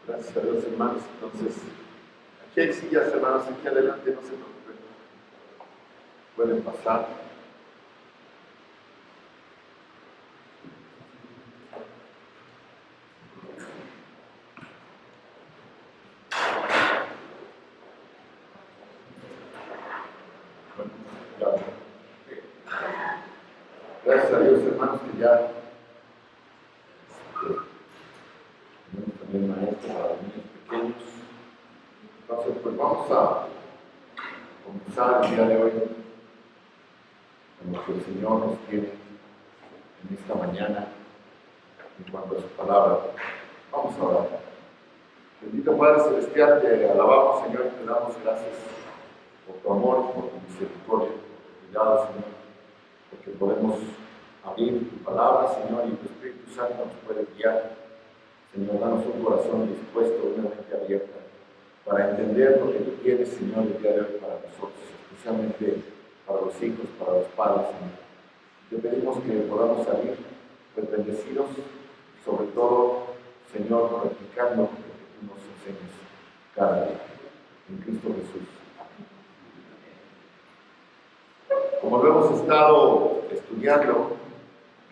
Gracias a Dios, hermanos. Entonces, aquí hay sillas, hermanos, aquí adelante, no se preocupen. Pueden pasar. Bueno, gracias a Dios, hermanos, que ya tenemos también maestros para los niños pequeños. Entonces, pues vamos a comenzar el día de hoy con lo que el Señor nos tiene en esta mañana en cuanto a su palabra. Vamos a orar. Bendito Padre Celestial, te alabamos, Señor, y te damos gracias por tu amor, por tu misericordia, por tu cuidado, Señor, porque podemos abrir tu palabra, Señor, y tu Espíritu Santo nos puede guiar. Señor, danos un corazón dispuesto, una mente abierta, para entender lo que tú tienes, Señor, el día de hoy para nosotros, especialmente para los hijos, para los padres, Señor. Te pedimos que podamos salir pues, bendecidos, sobre todo, Señor, practicando lo que tú nos enseñas cada día. En Cristo Jesús. Como lo hemos estado estudiando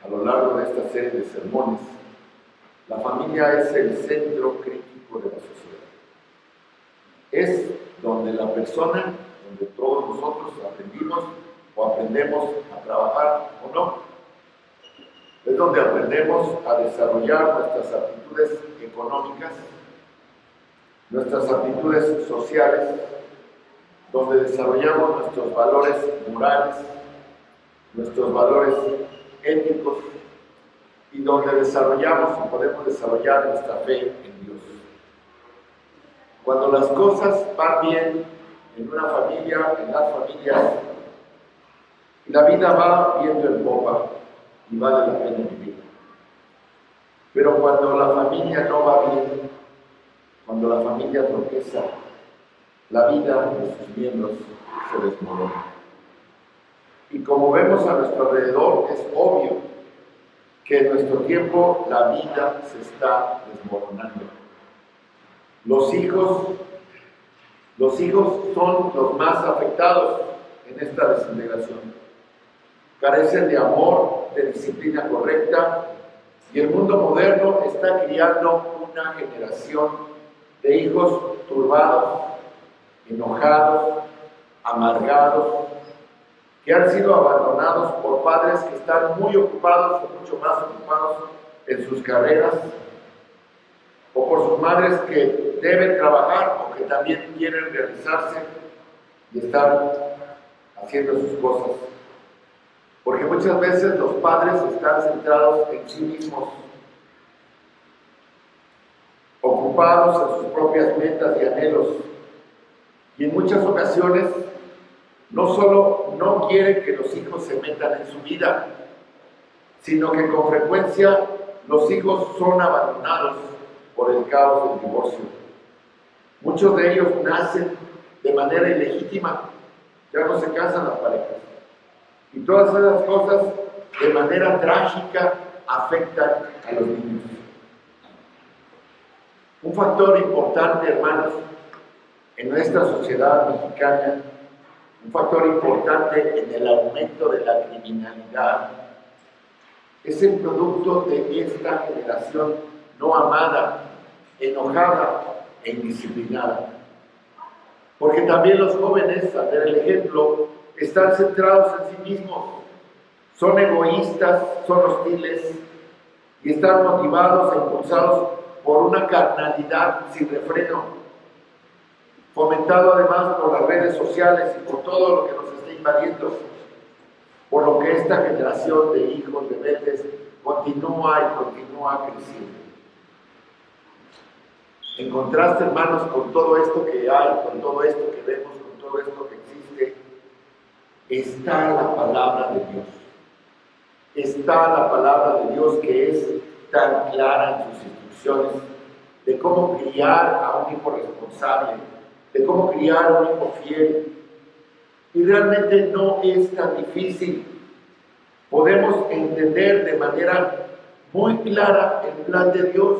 a lo largo de esta serie de sermones, la familia es el centro crítico de la sociedad. Es donde la persona, donde todos nosotros aprendimos o aprendemos a trabajar o no. Es donde aprendemos a desarrollar nuestras aptitudes económicas, nuestras aptitudes sociales, donde desarrollamos nuestros valores morales, nuestros valores éticos y donde desarrollamos y podemos desarrollar nuestra fe en Dios. Cuando las cosas van bien en una familia, en las familias, la vida va viento en popa y vale la pena vivir. Pero cuando la familia no va bien, cuando la familia tropieza, la vida de sus miembros se desmorona. Y como vemos a nuestro alrededor, es obvio que en nuestro tiempo la vida se está desmoronando. Los hijos son los más afectados en esta desintegración. Carecen de amor, de disciplina correcta, y el mundo moderno está criando una generación de hijos turbados, enojados, amargados, que han sido abandonados por padres que están muy ocupados o mucho más ocupados en sus carreras, o por sus madres que deben trabajar o que también quieren realizarse y están haciendo sus cosas. Porque muchas veces los padres están centrados en sí mismos, ocupados en sus propias metas y anhelos, y en muchas ocasiones no solo no quieren que los hijos se metan en su vida, sino que con frecuencia los hijos son abandonados por el caos del divorcio. Muchos de ellos nacen de manera ilegítima, ya no se casan las parejas. Y todas esas cosas de manera trágica afectan a los niños. Un factor importante, hermanos, en nuestra sociedad mexicana, un factor importante en el aumento de la criminalidad, es el producto de esta generación no amada, enojada e indisciplinada. Porque también los jóvenes, al ver el ejemplo, están centrados en sí mismos, son egoístas, son hostiles y están motivados e impulsados por una carnalidad sin refreno, fomentado además por las redes sociales y por todo lo que nos está invadiendo, por lo que esta generación de hijos rebeldes continúa y continúa creciendo. En contraste, hermanos, con todo esto que hay, con todo esto que vemos, con todo esto que existe, está la palabra de Dios. Está la palabra de Dios que es tan clara en sus instrucciones de cómo criar a un hijo responsable, de cómo criar a un hijo fiel. Y realmente no es tan difícil. Podemos entender de manera muy clara el plan de Dios.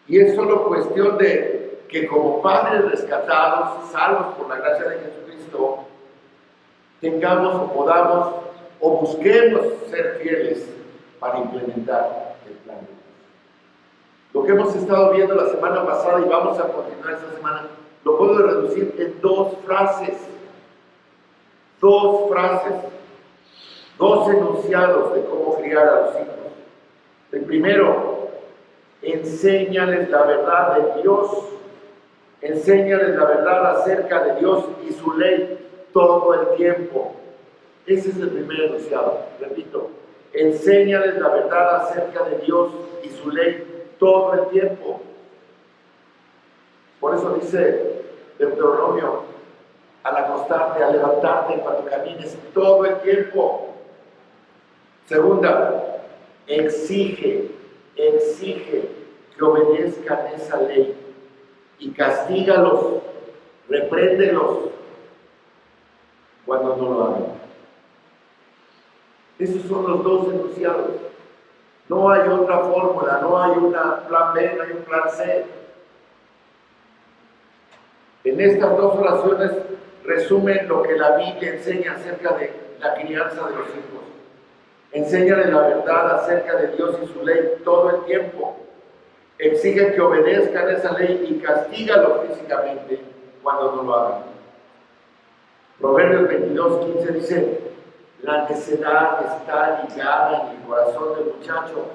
Y es solo cuestión de que como padres rescatados, salvos por la gracia de Jesucristo, tengamos o podamos o busquemos ser fieles para implementar el plan de Dios. Lo que hemos estado viendo la semana pasada y vamos a continuar esta semana, lo puedo reducir en dos frases, dos enunciados de cómo criar a los hijos. El primero, enséñales la verdad de Dios, enséñales la verdad acerca de Dios y su ley todo el tiempo. Ese es el primer enunciado, repito, enséñales la verdad acerca de Dios y su ley todo el tiempo. Por eso dice Deuteronomio, al acostarte, al levantarte, cuando camines, todo el tiempo. Segunda, exige que obedezcan esa ley y castígalos, repréndelos cuando no lo hagan. Esos son los dos enunciados. No hay otra fórmula, no hay un plan B, no hay un plan C. En estas dos oraciones resumen lo que la Biblia enseña acerca de la crianza de los hijos. Enséñale la verdad acerca de Dios y su ley todo el tiempo. Exige que obedezcan esa ley y castígalos físicamente cuando no lo hagan. Proverbios 22:15 dice: la necedad está ligada en el corazón del muchacho,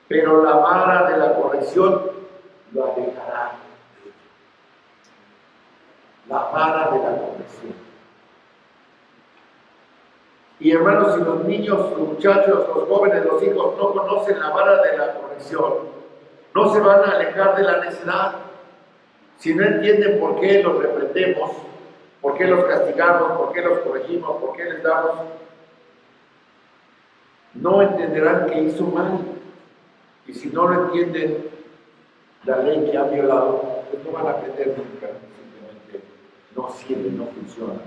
pero la vara de la corrección lo alejará. La vara de la corrección. Y hermanos, si los niños, los muchachos, los jóvenes, los hijos no conocen la vara de la corrección, no se van a alejar de la necedad. Si no entienden por qué los reprendemos, por qué los castigamos, por qué los corregimos, por qué les damos, no entenderán que hizo mal. Y si no lo entienden, la ley que han violado, pues no van a aprender nunca. Simplemente no sirve, no funciona.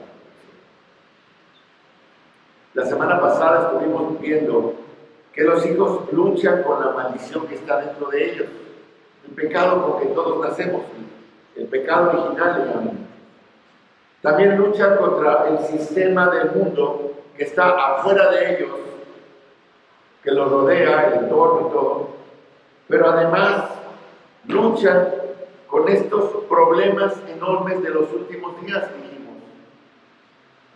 La semana pasada estuvimos viendo que los hijos luchan con la maldición que está dentro de ellos. El pecado con que todos nacemos, el pecado original le llaman. También luchan contra el sistema del mundo que está afuera de ellos, que los rodea, el entorno y todo. Pero además luchan con estos problemas enormes de los últimos días, dijimos.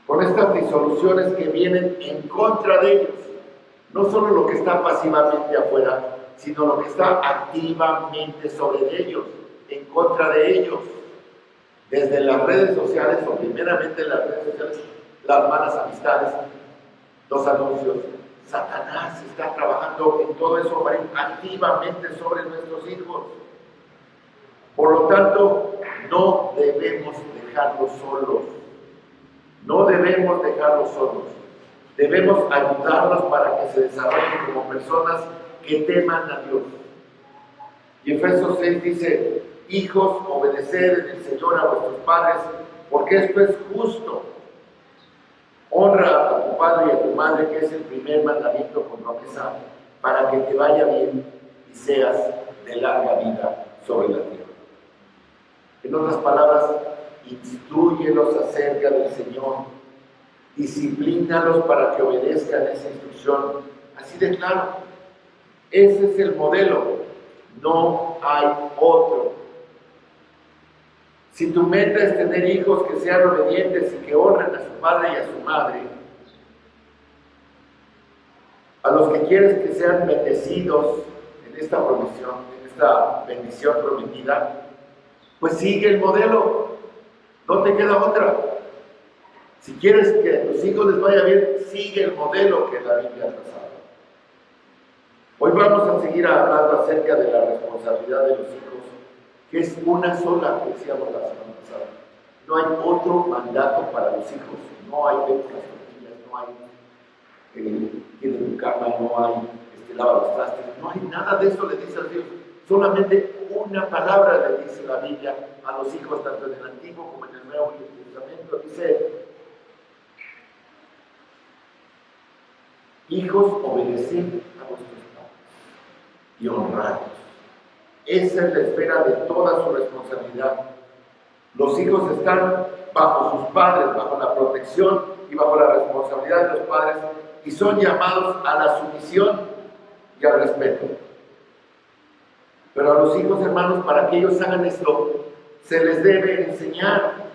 Con estas disoluciones que vienen en contra de ellos. No solo lo que está pasivamente afuera, sino lo que está activamente sobre ellos, en contra de ellos. Desde las redes sociales, o primeramente en las redes sociales, las malas amistades, los anuncios. Satanás está trabajando en todo eso activamente sobre nuestros hijos. Por lo tanto, no debemos dejarlos solos. No debemos dejarlos solos. Debemos ayudarlos para que se desarrollen como personas que teman a Dios. Y Efesios 6 dice: hijos, obedeced en el Señor a vuestros padres, porque esto es justo. Honra a tu padre y a tu madre, que es el primer mandamiento con promesa, para que te vaya bien y seas de larga vida sobre la tierra. En otras palabras, instrúyelos acerca del Señor, disciplínalos para que obedezcan esa instrucción. Así de claro, ese es el modelo, no hay otro. Si tu meta es tener hijos que sean obedientes y que honren a su padre y a su madre, a los que quieres que sean bendecidos en esta promisión, en esta bendición prometida, pues sigue el modelo, no te queda otra. Si quieres que a tus hijos les vaya bien, sigue el modelo que la Biblia ha trazado. Hoy vamos a seguir hablando acerca de la responsabilidad de los hijos, que es una sola, que decíamos la semana pasada. No hay otro mandato para los hijos, no hay vete las tortillas, no hay tiene tu cama, no hay lava los trastes, no hay nada de eso, le dice a Dios. Solamente una palabra le dice la Biblia a los hijos, tanto en el Antiguo como en el Nuevo Testamento. Dice: hijos, obedeced a vuestros padres y honradlos. Esa es la esfera de toda su responsabilidad. Los hijos están bajo sus padres, bajo la protección y bajo la responsabilidad de los padres, y son llamados a la sumisión y al respeto. Pero a los hijos, hermanos, para que ellos hagan esto, se les debe enseñar.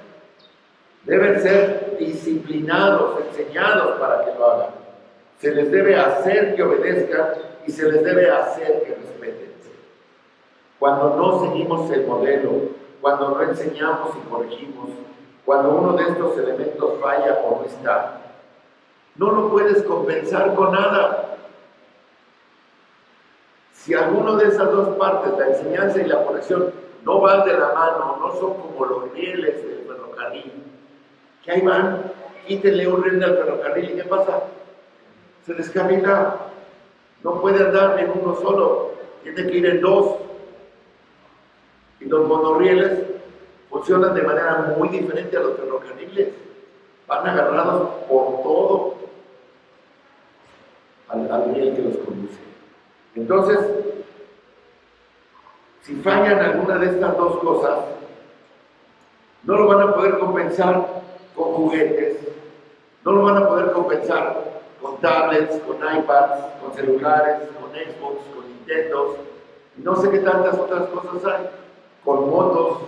Deben ser disciplinados, enseñados para que lo hagan. Se les debe hacer que obedezcan y se les debe hacer que respeten. Cuando no seguimos el modelo, cuando no enseñamos y corregimos, cuando uno de estos elementos falla o no está, no lo puedes compensar con nada. Si alguno de esas dos partes, la enseñanza y la corrección, no van de la mano, no son como los rieles del ferrocarril, que ahí van, quítenle un riel al ferrocarril y ¿qué pasa? Se descarrila, no puede andar en uno solo, tiene que ir en dos. Y los monorrieles funcionan de manera muy diferente a los ferrocarriles, van agarrados por todo al riel que los conduce. Entonces, si fallan alguna de estas dos cosas, no lo van a poder compensar con juguetes, no lo van a poder compensar con tablets, con iPads, con celulares, con Xbox, con Nintendo, y no sé qué tantas otras cosas hay, con motos.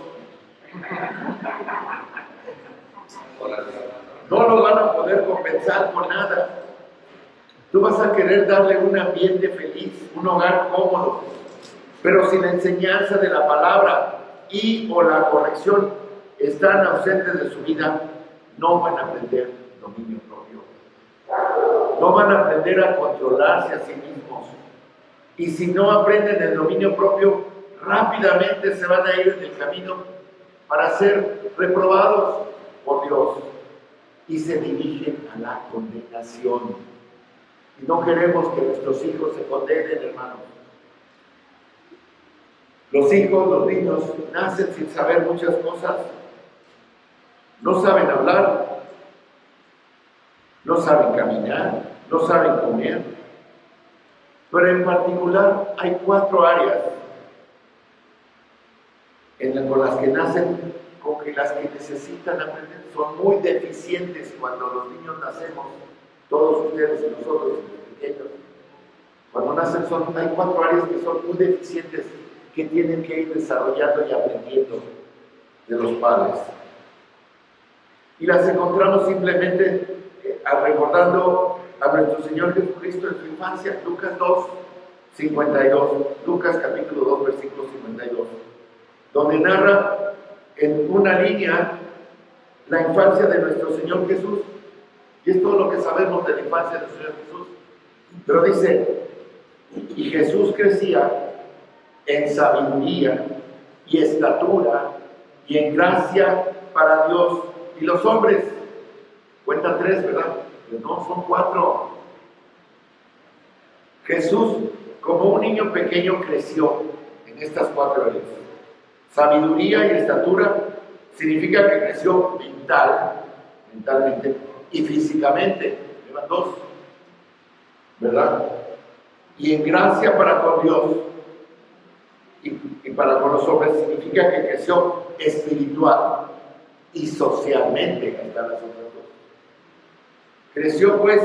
No lo van a poder compensar con nada. Tú vas a querer darle un ambiente feliz, un hogar cómodo, pero si la enseñanza de la palabra y o la corrección están ausentes de su vida, no van a aprender dominio propio. No van a aprender a controlarse a sí mismos. Y si no aprenden el dominio propio, rápidamente se van a ir en el camino para ser reprobados por Dios y se dirigen a la condenación. Y no queremos que nuestros hijos se condenen, hermanos. Los hijos, los niños, nacen sin saber muchas cosas. No saben hablar, no saben caminar, no saben comer. Pero en particular hay 4 áreas con las que nacen, con que las que necesitan aprender. Son muy deficientes cuando los niños nacemos. Todos ustedes y nosotros, los pequeños, cuando nacen hay 4 áreas que son muy deficientes, que tienen que ir desarrollando y aprendiendo de los padres. Y las encontramos simplemente recordando a nuestro Señor Jesucristo en su infancia, Lucas 2, 52, Lucas capítulo 2, versículo 52, donde narra en una línea la infancia de nuestro Señor Jesús. Y es todo lo que sabemos de la infancia del Señor Jesús. Pero dice, y Jesús crecía en sabiduría y estatura y en gracia para Dios y los hombres. Cuenta 3, ¿verdad? Pero no, son 4. Jesús, como un niño pequeño, creció en estas 4 áreas. Sabiduría y estatura significa que creció mentalmente, y físicamente, llevan 2, ¿verdad? Y en gracia para con Dios y para con los hombres significa que creció espiritual y socialmente. Ahí están las otras 2. Creció pues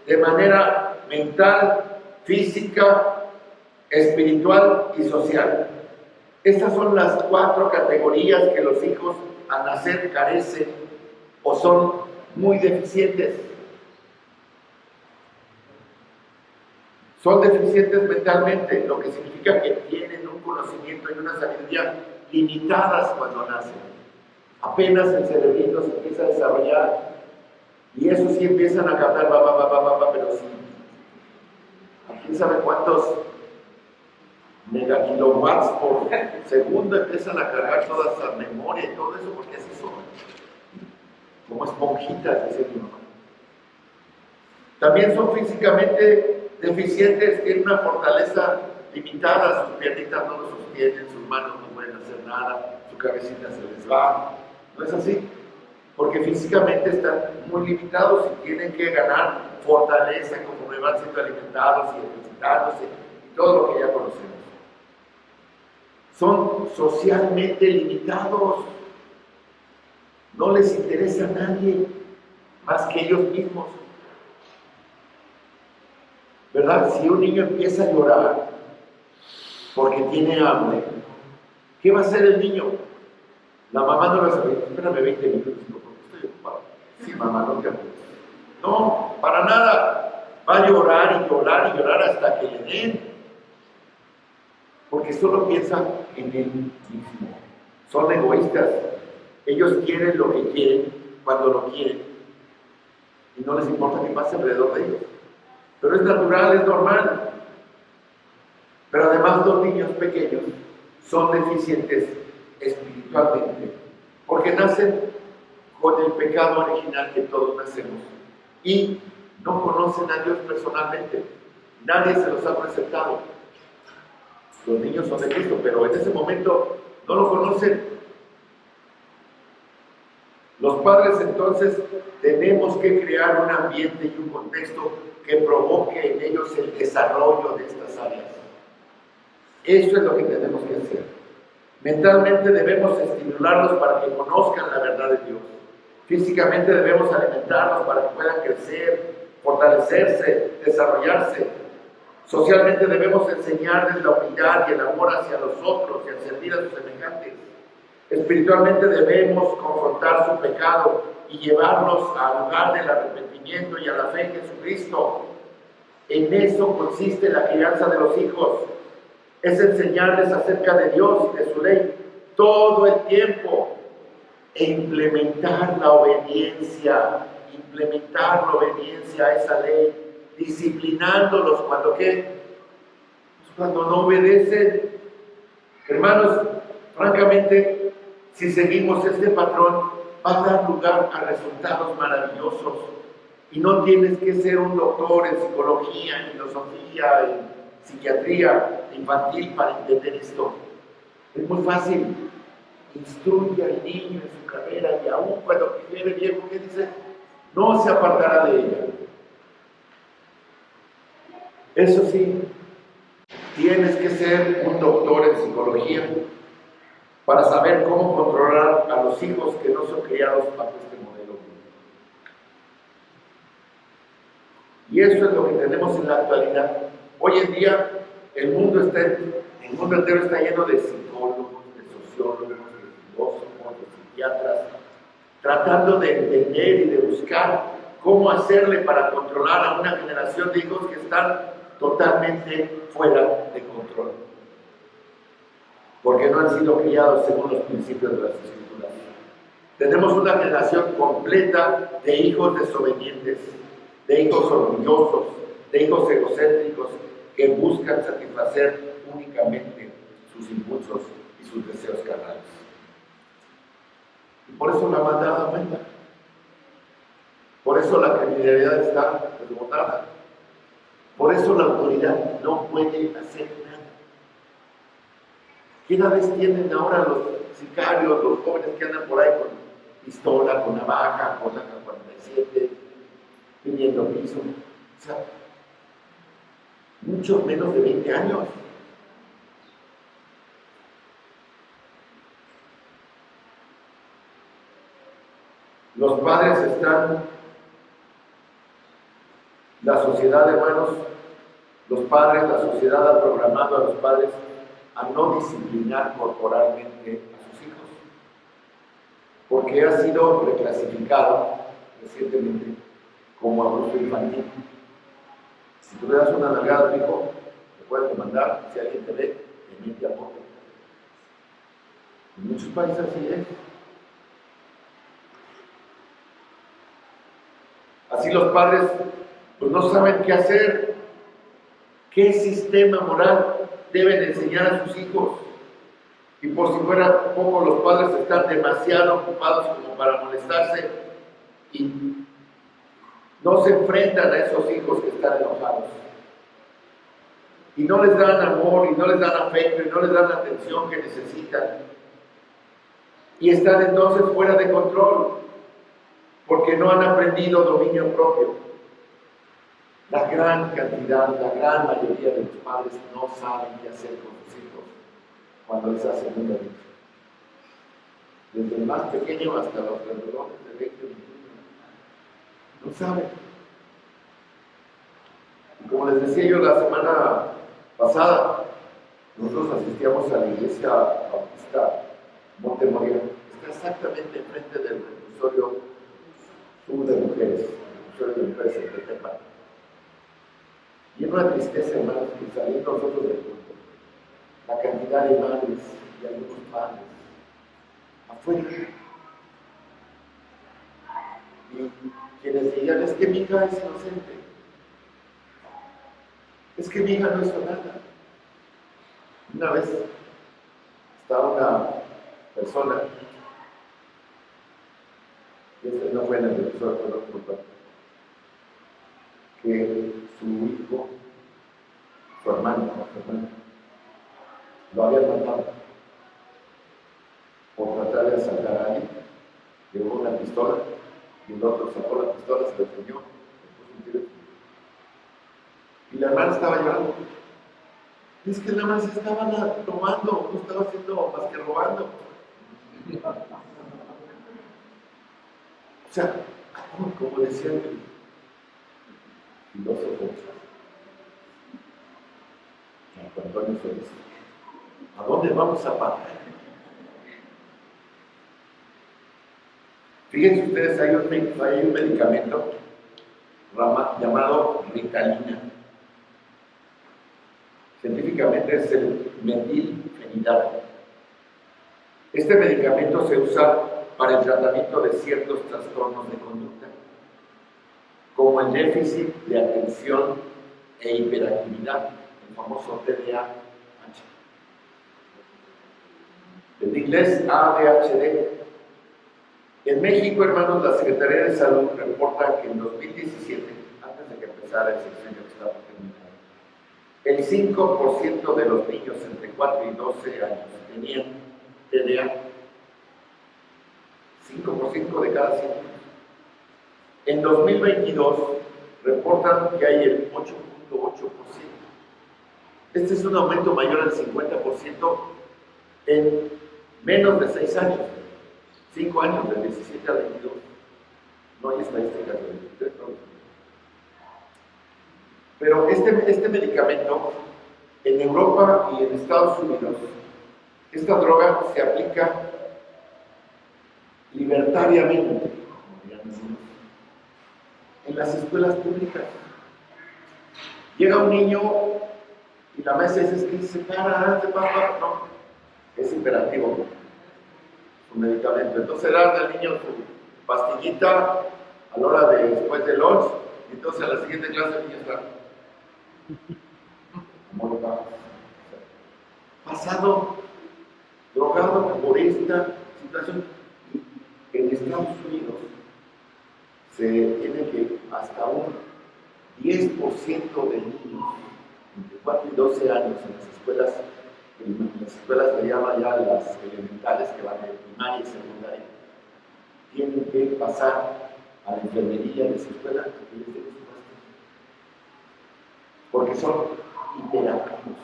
de manera mental, física, espiritual y social. Estas son las 4 categorías que los hijos al nacer carecen o son muy deficientes. Son deficientes mentalmente, lo que significa que tienen un conocimiento y una sabiduría limitadas cuando nacen. Apenas el cerebrito se empieza a desarrollar y eso sí empiezan a captar, pero sí. ¿Quién sabe cuántos megakilowatts por segundo empiezan a cargar toda esa memoria y todo eso? Porque así son. Como esponjitas, dice mi mamá. También son físicamente deficientes, tienen una fortaleza limitada, sus piernitas no lo sostienen, sus manos no pueden hacer nada, su cabecita se les va. ¿No es así? Porque físicamente están muy limitados y tienen que ganar fortaleza conforme van siendo alimentados y ejercitándose y todo lo que ya conocemos. son socialmente limitados, no les interesa a nadie más que ellos mismos. ¿Verdad? Si un niño empieza a llorar porque tiene hambre, ¿qué va a hacer el niño? La mamá no va a saber, espérame 20 minutos, porque estoy ocupado. Sí, mamá, no te apures. No, para nada. Va a llorar y llorar y llorar hasta que le den. Porque solo piensan en él mismo. Son egoístas. Ellos quieren lo que quieren, cuando lo quieren. Y no les importa qué pase alrededor de ellos. Pero es natural, es normal. Pero además los niños pequeños son deficientes espiritualmente, porque nacen con el pecado original que todos nacemos y no conocen a Dios personalmente. Nadie se los ha presentado. Los niños son de Cristo, pero en ese momento no lo conocen. Los padres entonces tenemos que crear un ambiente y un contexto que provoque en ellos el desarrollo de estas áreas. Eso es lo que tenemos que hacer. Mentalmente debemos estimularlos para que conozcan la verdad de Dios. Físicamente debemos alimentarlos para que puedan crecer, fortalecerse, desarrollarse. Socialmente debemos enseñarles la humildad y el amor hacia los otros y el servir a sus semejantes. Espiritualmente debemos confrontar su pecado y llevarlos al lugar del arrepentimiento y a la fe en Jesucristo. En eso consiste la crianza de los hijos. Es enseñarles acerca de Dios y de su ley todo el tiempo e implementar la obediencia a esa ley, disciplinándolos cuando ¿qué? Pues cuando no obedecen. Hermanos, francamente, si seguimos este patrón, va a dar lugar a resultados maravillosos. Y no tienes que ser un doctor en psicología, en filosofía, en psiquiatría infantil para entender esto. Es muy fácil. Instruye al niño en su carrera y aún cuando viene viejo, ¿qué dice? No se apartará de ella. Eso sí, tienes que ser un doctor en psicología para saber cómo controlar a los hijos que no son criados bajo este modelo. Y eso es lo que tenemos en la actualidad. Hoy en día el mundo entero está lleno de psicólogos, de sociólogos, de filósofos, de psiquiatras, tratando de entender y de buscar cómo hacerle para controlar a una generación de hijos que están totalmente fuera de control, porque no han sido criados según los principios de las Escrituras. Tenemos una generación completa de hijos desobedientes, de hijos orgullosos, de hijos egocéntricos que buscan satisfacer únicamente sus impulsos y sus deseos carnales. Y por eso la maldad aumenta. Por eso la criminalidad está desbordada. Por eso la autoridad no puede hacer nada. ¿Qué edades tienen ahora los sicarios, los jóvenes que andan por ahí con pistola, con navaja, con AK-47, pidiendo piso? O sea, mucho menos de 20 años. Los padres están, la sociedad, hermanos, los padres, la sociedad ha programado a los padres a no disciplinar corporalmente a sus hijos, porque ha sido reclasificado recientemente como abuso infantil. Si tú le das una nalgada a tu hijo, te pueden demandar, si alguien te ve, te mete a bote. En muchos países así es. Así los padres pues no saben qué hacer, qué sistema moral deben enseñar a sus hijos. Y por si fuera poco, los padres están demasiado ocupados como para molestarse y no se enfrentan a esos hijos que están enojados. Y no les dan amor, y no les dan afecto, y no les dan la atención que necesitan. Y están entonces fuera de control, porque no han aprendido dominio propio. La gran cantidad, la gran mayoría de los padres no saben qué hacer con sus hijos. cuando les hacen un delito. Desde el más pequeño hasta los grandotes de 20 21. No saben. Y como les decía yo la semana pasada, nosotros asistíamos a la iglesia bautista Montemoria. Está exactamente enfrente del reclusorio sur de mujeres, el reclusorio de mujeres en Tetepan. Y es una tristeza, hermanos, que salir nosotros del culto. La cantidad de madres y algunos padres afuera. Y quienes digan, es que mi hija es inocente. Es que mi hija no hizo nada. Una vez estaba una persona, y este no fue en el episodio, fue en otro lugar, que su hijo, su hermano, lo habían matado por tratar de asaltar a alguien. Llevó una pistola y el otro sacó la pistola, se lo enseñó, le puso un tiro. Y la hermana estaba llorando. Es que nada más estaban robando, no estaba haciendo más que robando. O sea, como decía el filósofo Marco Antonio Solís, ¿a dónde vamos a parar? Fíjense ustedes, hay un medicamento llamado Ritalina. Científicamente es el metilfenidato. Este medicamento se usa para el tratamiento de ciertos trastornos de conducta, como el déficit de atención e hiperactividad, el famoso TDAH. En inglés, ADHD. En México, hermanos, la Secretaría de Salud reporta que en 2017, antes de que empezara el sexenio que estaba terminado, el 5% de los niños entre 4 y 12 años tenían TDAH. 5% de cada 100 niños. En 2022 reportan que hay el 8.8%. Este es un aumento mayor al 50% en menos de 6 años. 5 años, del 17 al 22. No hay estadísticas del 23, no. Pero este medicamento, en Europa y en Estados Unidos, esta droga se aplica libertariamente, como ya decimos, en las escuelas públicas. Llega un niño y la maestra dice, es que se para, papá. No, es imperativo su medicamento. Entonces dan al niño su pastillita a la hora de después del lunch, y entonces a la siguiente clase el niño está como loca, pasado, drogado por esta situación. En Estados Unidos se tiene que hasta un 10% de niños entre 4 y 12 años en las escuelas que llaman ya las elementales, que van de primaria y secundaria, tienen que pasar a la enfermería de su escuela que les den su pastilla. Porque son hiperactivos,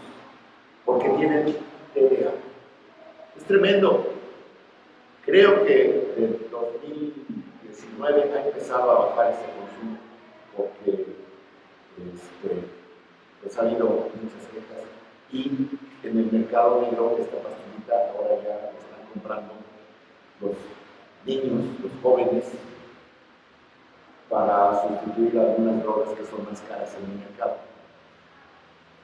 porque tienen TDA. Es tremendo. Creo que en 2019 ha empezado a bajar ese consumo porque pues ha habido muchas quejas, y en el mercado negro esta pastillita ahora ya la están comprando los niños, los jóvenes, para sustituir algunas drogas que son más caras en el mercado.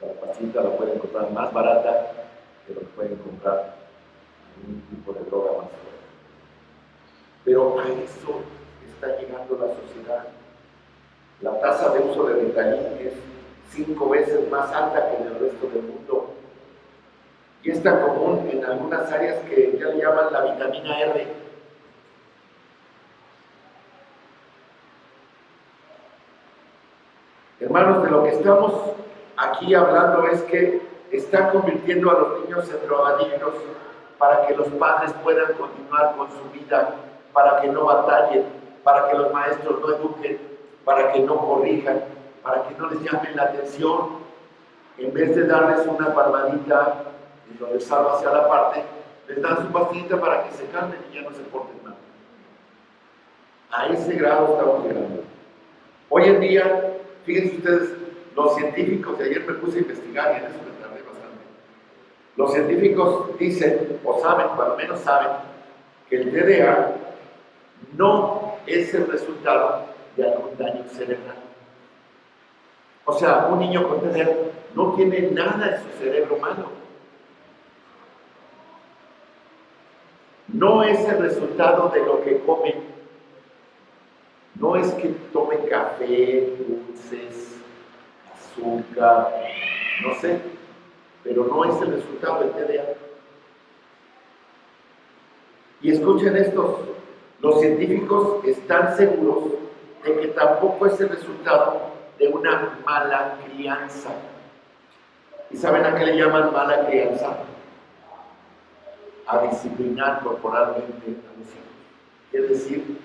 La pastillita la pueden comprar más barata, pero pueden comprar algún tipo de droga más fuerte. Pero a eso está llegando la sociedad. La tasa de uso de Ritalin es 5 veces más alta que en el resto del mundo. Y es tan común en algunas áreas que ya le llaman la vitamina R. Hermanos, de lo que estamos aquí hablando es que están convirtiendo a los niños en drogadictos para que los padres puedan continuar con su vida, para que no batallen, para que los maestros no eduquen, para que no corrijan, para que no les llamen la atención. En vez de darles una palmadita, y lo salva hacia la parte, les dan su pastillita para que se calmen y ya no se porten mal. A ese grado estamos llegando. Hoy en día, fíjense ustedes, los científicos, de ayer me puse a investigar y en eso me tardé bastante. Los científicos dicen, o saben, o al menos saben, que el TDA no es el resultado de algún daño cerebral. O sea, un niño con TDA no tiene nada en su cerebro malo. No es el resultado de lo que come. No es que tome café, dulces, azúcar, no sé, pero no es el resultado del TDA. Y escuchen estos, los científicos están seguros de que tampoco es el resultado de una mala crianza. ¿Y saben a qué le llaman mala crianza? A disciplinar corporalmente a los hijos. Quiere decir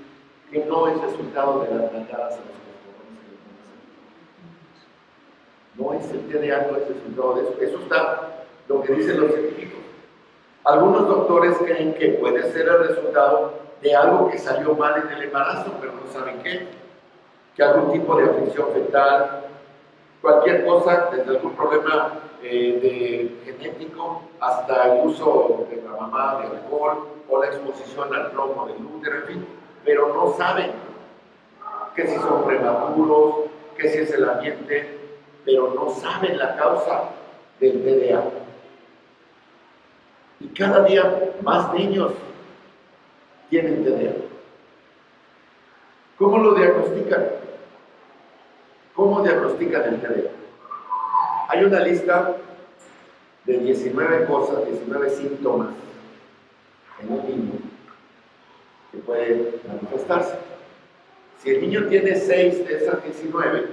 que no es resultado de las nalgadas a los corporales. No es el TDA, no es el resultado de eso. Eso está lo que dicen los científicos. Algunos doctores creen que puede ser el resultado de algo que salió mal en el embarazo, pero no saben qué. Que algún tipo de afección fetal, cualquier cosa, desde algún problema genético hasta el uso de la mamá de alcohol o la exposición al plomo del útero, en fin, pero no saben que si son prematuros, que si es el ambiente, pero no saben la causa del TDA. Y cada día más niños tienen TDA. ¿Cómo lo diagnostican? ¿Cómo diagnostican el TDA? Hay una lista de 19 cosas, 19 síntomas en un niño que puede manifestarse. Si el niño tiene 6 de esas 19,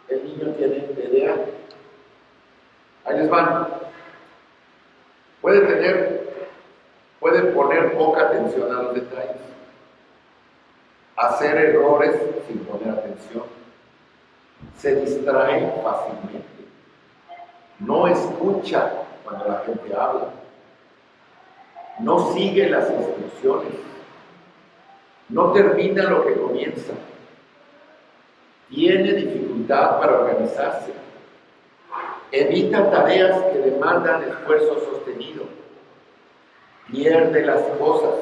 el niño tiene TDA. Ahí les van. Puede poner poca atención a los detalles, hacer errores sin poner atención, se distrae fácilmente, no escucha cuando la gente habla, no sigue las instrucciones, no termina lo que comienza, tiene dificultad para organizarse, evita tareas que demandan esfuerzo sostenido, pierde las cosas,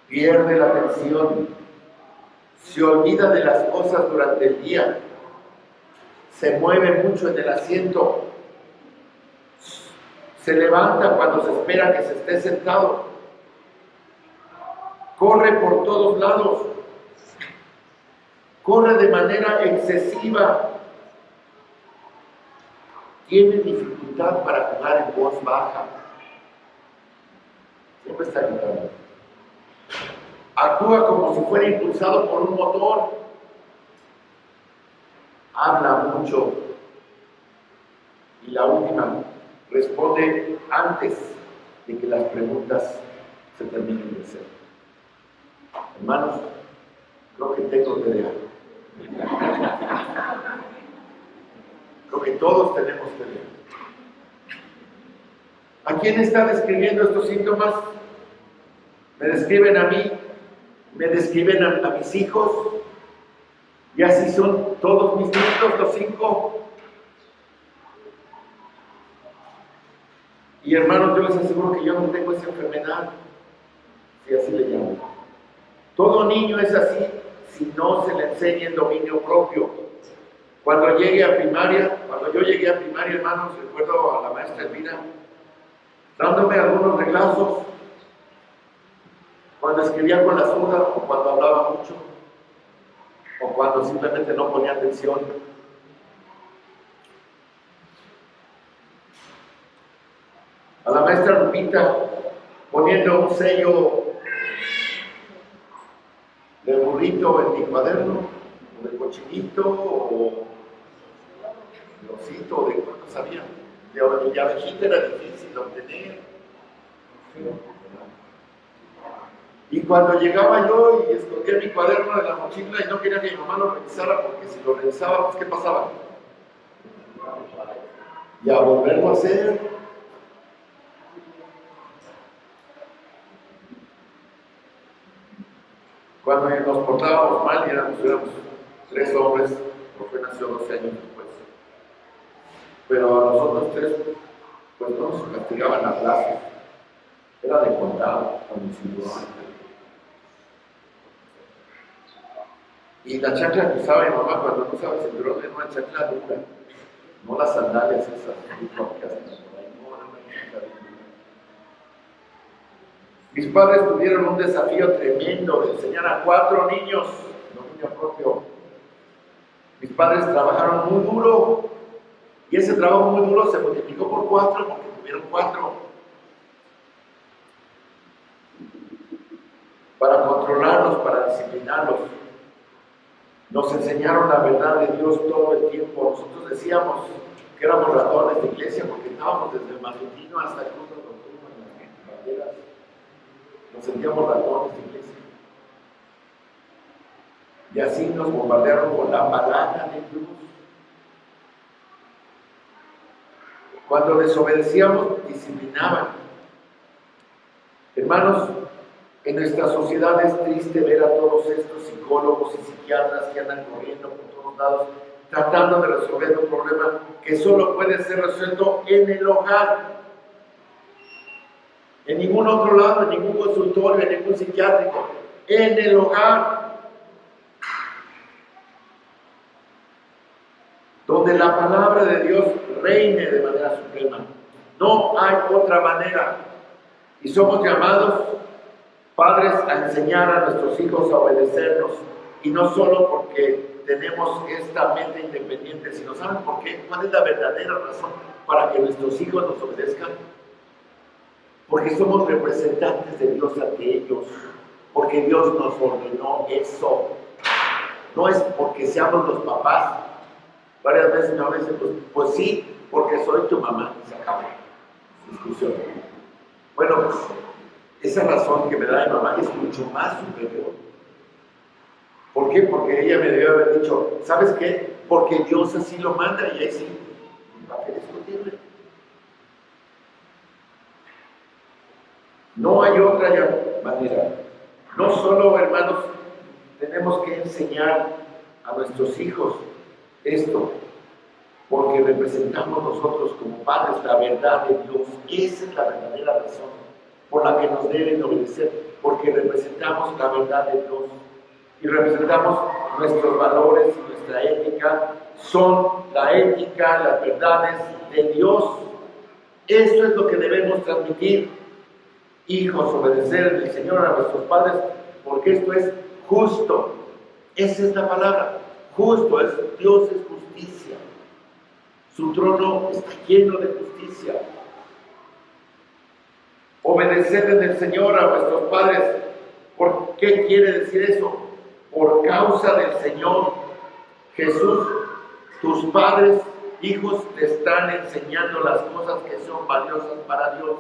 pierde la atención, se olvida de las cosas durante el día, se mueve mucho en el asiento, se levanta cuando se espera que se esté sentado, corre por todos lados, corre de manera excesiva, tiene dificultad para jugar en voz baja, siempre está gritando, actúa como si fuera impulsado por un motor, habla mucho y la última, responde antes de que las preguntas se terminen de hacer. Hermanos, creo que tengo TDA. Creo que todos tenemos TDA. ¿A quién está describiendo estos síntomas? Me describen a mí, me describen a mis hijos, y así son todos mis nietos, los 5. Y hermanos, yo les aseguro que yo no tengo esa enfermedad, si así le llamo. Todo niño es así si no se le enseña el dominio propio. Cuando llegue a primaria, cuando yo llegué a primaria, hermanos, recuerdo a la maestra Elvira dándome algunos reglazos cuando escribía con la zurda o cuando hablaba mucho o cuando simplemente no ponía atención. A la maestra Lupita poniendo un sello de burrito en mi cuaderno, o de cochinito, o de osito, o de cuántos había. De abejita era difícil de obtener. Y cuando llegaba yo y escondía mi cuaderno de la mochila y no quería que mi mamá lo revisara, porque si lo revisaba, pues ¿qué pasaba? Y a volverlo a hacer. éramos 3 hombres, Josué nació 12 años después. Pero a nosotros 3, pues no nos castigaban a plazos. Era de contado con el cinturón. Y la chancla que usaba mi mamá cuando no usaba el cinturón era una chancla dura, no las sandalias esas que hacen por ahí, no, era una chancla dura. Mis padres tuvieron un desafío tremendo de enseñar a 4 niños, dominio propio. Mis padres trabajaron muy duro y ese trabajo muy duro se multiplicó por 4 porque tuvieron 4. Para controlarlos, para disciplinarlos. Nos enseñaron la verdad de Dios todo el tiempo. Nosotros decíamos que éramos ratones de iglesia porque estábamos desde el matutino hasta el culto nocturno en las banderas. Nos sentíamos ratones de iglesia. Y así nos bombardearon con la palabra de Dios. Cuando desobedecíamos, disciplinaban. Hermanos, en nuestra sociedad es triste ver a todos estos psicólogos y psiquiatras que andan corriendo por todos lados, tratando de resolver un problema que solo puede ser resuelto en el hogar. En ningún otro lado, en ningún consultorio, en ningún psiquiátrico. En el hogar. Donde la palabra de Dios reine de manera suprema. No hay otra manera. Y somos llamados, padres, a enseñar a nuestros hijos a obedecernos. Y no solo porque tenemos esta mente independiente, sino ¿saben por qué? ¿Cuál es la verdadera razón para que nuestros hijos nos obedezcan? Porque somos representantes de Dios ante ellos. Porque Dios nos ordenó eso. No es porque seamos los papás. Varias veces me dicen, pues sí, porque soy tu mamá. Se acabó. Discusión. Bueno, pues esa razón que me da mi mamá es mucho más superior. ¿Por qué? Porque ella me debió haber dicho, ¿sabes qué? Porque Dios así lo manda y ahí sí, ¿para qué discutirle? No hay otra manera. No solo, hermanos, tenemos que enseñar a nuestros hijos esto, porque representamos nosotros como padres la verdad de Dios. Esa es la verdadera razón por la que nos deben obedecer, porque representamos la verdad de Dios y representamos nuestros valores y nuestra ética. Son la ética, las verdades de Dios. Esto es lo que debemos transmitir. Hijos, obedecer el Señor a nuestros padres, porque esto es justo. Esa es la palabra. Justo es, Dios es justicia. Su trono está lleno de justicia. Obedecer en el Señor a nuestros padres. ¿Por qué quiere decir eso? Por causa del Señor Jesús, tus padres, hijos, te están enseñando las cosas que son valiosas para Dios.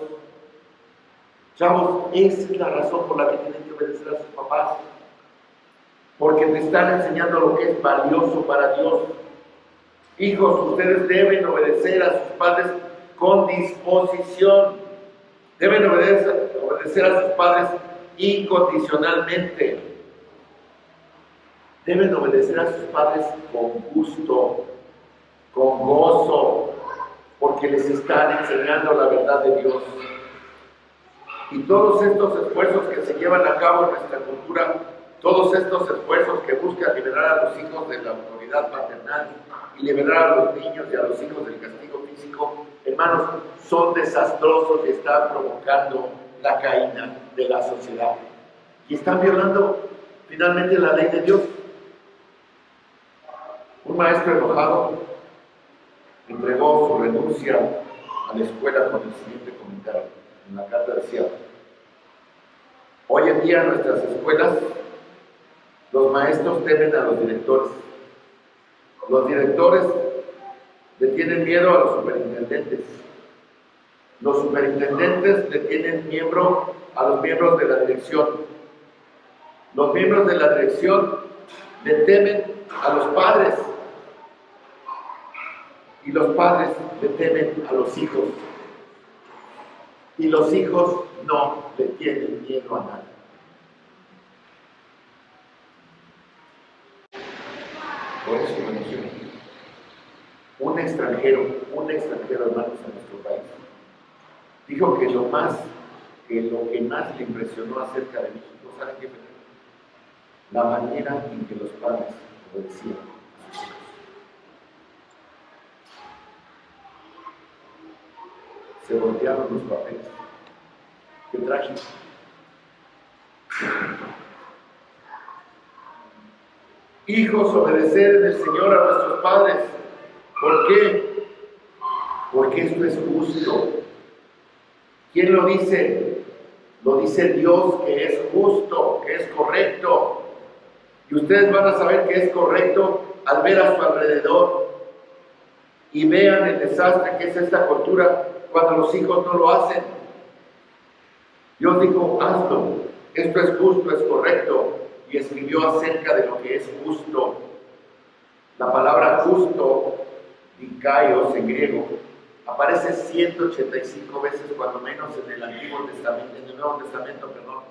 Chavos, esa es la razón por la que tienen que obedecer a sus papás. Porque te están enseñando lo que es valioso para Dios. Hijos, ustedes deben obedecer a sus padres con disposición. Deben obedecer a sus padres incondicionalmente. Deben obedecer a sus padres con gusto, con gozo, porque les están enseñando la verdad de Dios. Y todos estos esfuerzos que se llevan a cabo en nuestra cultura, todos estos esfuerzos que buscan liberar a los hijos de la autoridad paternal y liberar a los niños y a los hijos del castigo físico, hermanos, son desastrosos y están provocando la caída de la sociedad. Y están violando finalmente la ley de Dios. Un maestro enojado entregó su renuncia a la escuela con el siguiente comentario. En la carta decía: hoy en día en nuestras escuelas los maestros temen a los directores. Los directores le tienen miedo a los superintendentes. Los superintendentes le tienen miedo a los miembros de la dirección. Los miembros de la dirección le temen a los padres. Y los padres le temen a los hijos. Y los hijos no le tienen miedo a nadie. Por eso, religión. Un extranjero, hermanos, en nuestro país, dijo que lo que más le impresionó acerca de México, ¿saben qué? La manera en que los padres obedecían a sus hijos. Se voltearon los papeles. Qué trágico. Hijos, obedecer en el Señor a nuestros padres. ¿Por qué? Porque esto es justo. ¿Quién lo dice? Lo dice Dios, que es justo, que es correcto. Y ustedes van a saber que es correcto al ver a su alrededor y vean el desastre que es esta cultura cuando los hijos no lo hacen. Dios dijo, hazlo, esto es justo, es correcto, y escribió acerca de lo que es justo. La palabra justo, dikaios en griego, aparece 185 veces cuando menos en el Nuevo Testamento, perdón.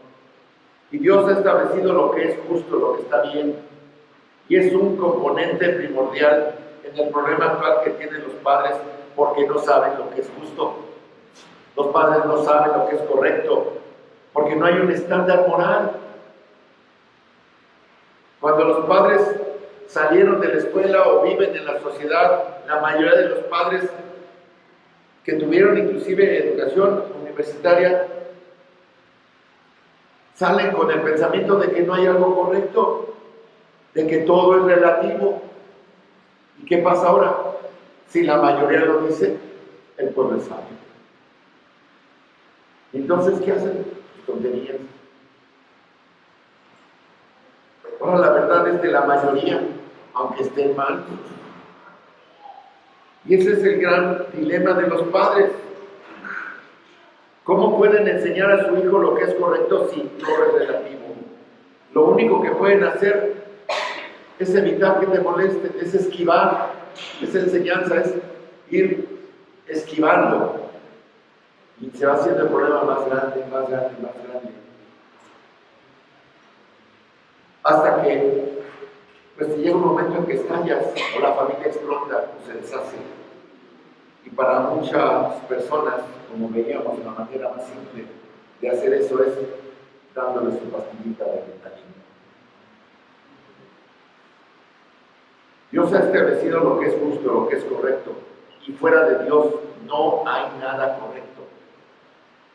Y Dios ha establecido lo que es justo, lo que está bien, y es un componente primordial en el problema actual que tienen los padres porque no saben lo que es justo. Los padres no saben lo que es correcto porque no hay un estándar moral. Cuando los padres salieron de la escuela o viven en la sociedad, la mayoría de los padres que tuvieron inclusive educación universitaria salen con el pensamiento de que no hay algo correcto, de que todo es relativo. ¿Y qué pasa ahora? Si la mayoría lo dice, el pueblo es sabio. Entonces, ¿qué hacen? Tonterías. Ahora, la verdad es de la mayoría, aunque estén mal. Y ese es el gran dilema de los padres. ¿Cómo pueden enseñar a su hijo lo que es correcto si todo es relativo? Lo único que pueden hacer es evitar que te molesten, es esquivar. Esa enseñanza es ir esquivando. Y se va haciendo el problema más grande, más grande, más grande. Hasta que pues llega un momento en que estallas o la familia explota o se deshace. Y para muchas personas, como veíamos, la manera más simple de hacer eso es dándole su pastillita de Ritalina. Dios ha establecido lo que es justo, lo que es correcto, y fuera de Dios no hay nada correcto.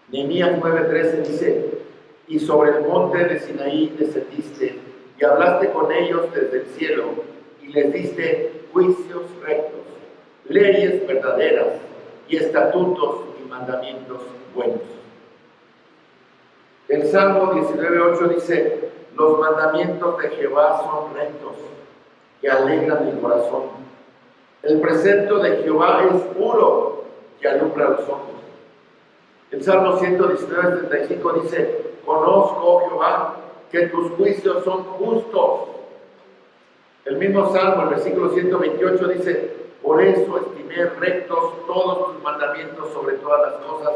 Nehemías 9:13 dice, y sobre el monte de Sinaí descendiste, y hablaste con ellos desde el cielo, y les diste juicios rectos, leyes verdaderas, y estatutos y mandamientos buenos. El Salmo 19:8 dice, los mandamientos de Jehová son rectos, que alegran el corazón. El precepto de Jehová es puro, que alumbra los ojos. El Salmo 119:35 dice, conozco, oh Jehová, que tus juicios son justos. El mismo Salmo, el versículo 128 dice, por eso estimé rectos todos tus mandamientos sobre todas las cosas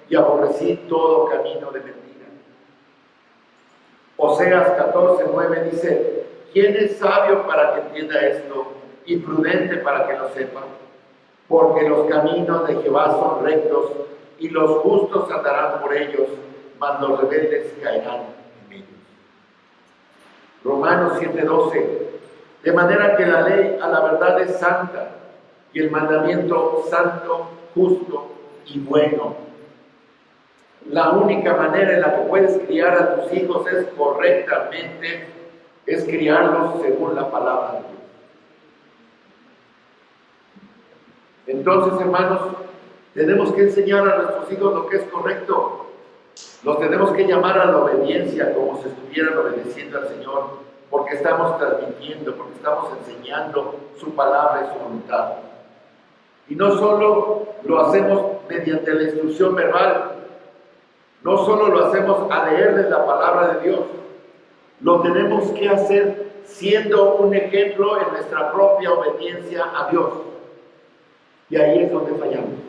y aborrecí todo camino de mentira. Oseas 14:9 dice, ¿quién es sabio para que entienda esto y prudente para que lo sepa? Porque los caminos de Jehová son rectos y los justos andarán por ellos, mas los rebeldes caerán en ellos. Romanos 7:12, de manera que la ley a la verdad es santa y el mandamiento santo, justo y bueno. La única manera en la que puedes criar a tus hijos es correctamente, es criarlos según la palabra de Dios. Entonces, hermanos, tenemos que enseñar a nuestros hijos lo que es correcto. Los tenemos que llamar a la obediencia como si estuvieran obedeciendo al Señor, porque estamos transmitiendo, porque estamos enseñando su palabra y su voluntad. Y no solo lo hacemos mediante la instrucción verbal, no solo lo hacemos a leerles la palabra de Dios, lo tenemos que hacer siendo un ejemplo en nuestra propia obediencia a Dios. Y ahí es donde fallamos.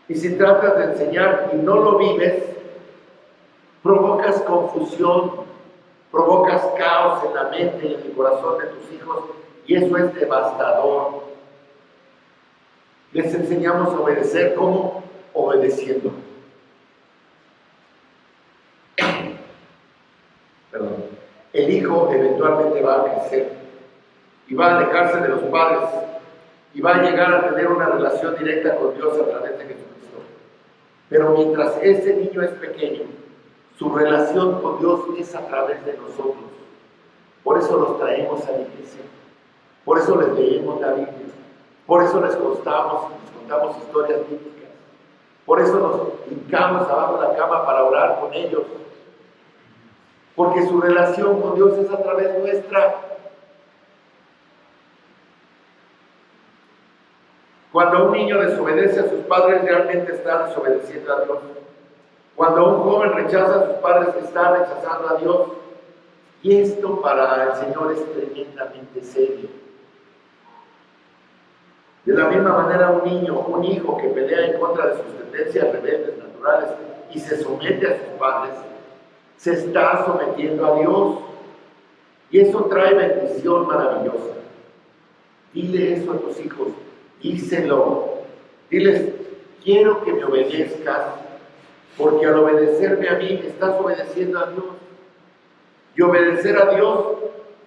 Y si tratas de enseñar y no lo vives, provocas confusión, provocas caos en la mente y en el corazón de tus hijos, y eso es devastador. Les enseñamos a obedecer, ¿cómo? Obedeciendo. Perdón. El hijo eventualmente va a crecer y va a alejarse de los padres y va a llegar a tener una relación directa con Dios a través de Jesucristo. Pero mientras ese niño es pequeño, su relación con Dios es a través de nosotros. Por eso los traemos a la iglesia, por eso les leemos la Biblia, por eso les contamos historias bíblicas, por eso nos hincamos abajo de la cama para orar con ellos, porque su relación con Dios es a través nuestra. Cuando un niño desobedece a sus padres, realmente está desobedeciendo a Dios. Cuando un joven rechaza a sus padres, está rechazando a Dios. Y esto para el Señor es tremendamente serio. De la misma manera, un hijo que pelea en contra de sus tendencias rebeldes naturales y se somete a sus padres, se está sometiendo a Dios. Y eso trae bendición maravillosa. Dile eso a tus hijos, díselo. Diles, quiero que me obedezcas, porque al obedecerme a mí, estás obedeciendo a Dios. Y obedecer a Dios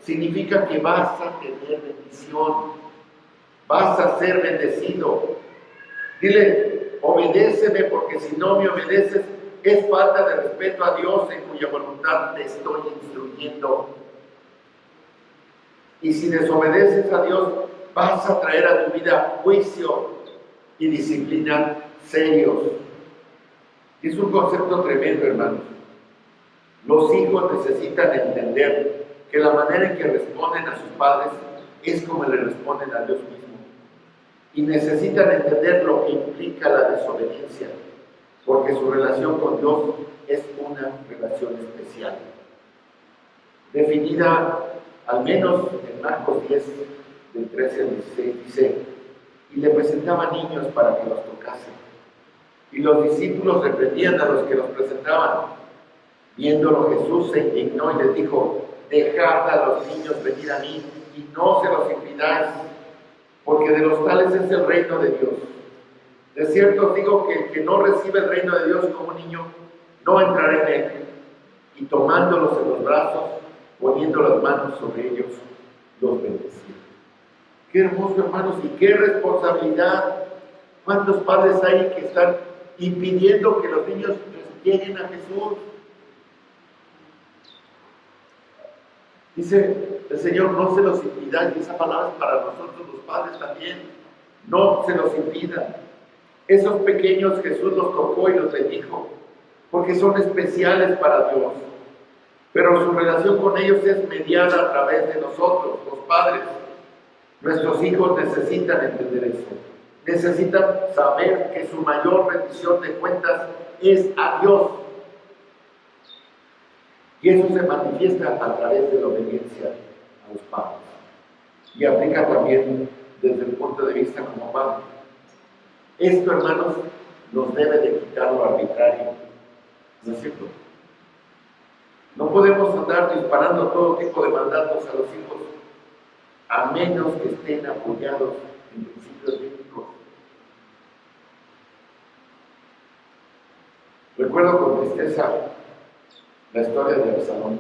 significa que vas a tener bendición, vas a ser bendecido. Dile, obedéceme, porque si no me obedeces, es falta de respeto a Dios en cuya voluntad te estoy instruyendo. Y si desobedeces a Dios, vas a traer a tu vida juicio y disciplina serios. Es un concepto tremendo, hermanos. Los hijos necesitan entender que la manera en que responden a sus padres es como le responden a Dios mismo. Y necesitan entender lo que implica la desobediencia, porque su relación con Dios es una relación especial. Definida al menos en Marcos 10, del 13 al 16, dice, y le presentaban niños para que los tocasen. Y los discípulos reprendían a los que los presentaban. Viéndolo, Jesús se indignó y les dijo, dejad a los niños venir a mí y no se los impidáis, porque de los tales es el reino de Dios. De cierto os digo que el que no recibe el reino de Dios como un niño, no entrará en él. Y tomándolos en los brazos, poniendo las manos sobre ellos, los bendecía. Qué hermoso, hermanos, y qué responsabilidad. ¿Cuántos padres hay que están impidiendo que los niños lleguen a Jesús? Dice el Señor, no se los impidan, y esa palabra es para nosotros los padres también. No se los impidan. Esos pequeños Jesús los tocó y los bendijo, porque son especiales para Dios. Pero su relación con ellos es mediada a través de nosotros, los padres. Nuestros hijos necesitan entender eso. Necesitan saber que su mayor rendición de cuentas es a Dios. Y eso se manifiesta a través de la obediencia a los padres. Y aplica también desde el punto de vista como padre. Esto, hermanos, nos debe de quitar lo arbitrario. ¿No es cierto? No podemos andar disparando todo tipo de mandatos a los hijos, a menos que estén apoyados en principios bíblicos. Recuerdo con tristeza la historia de Absalón.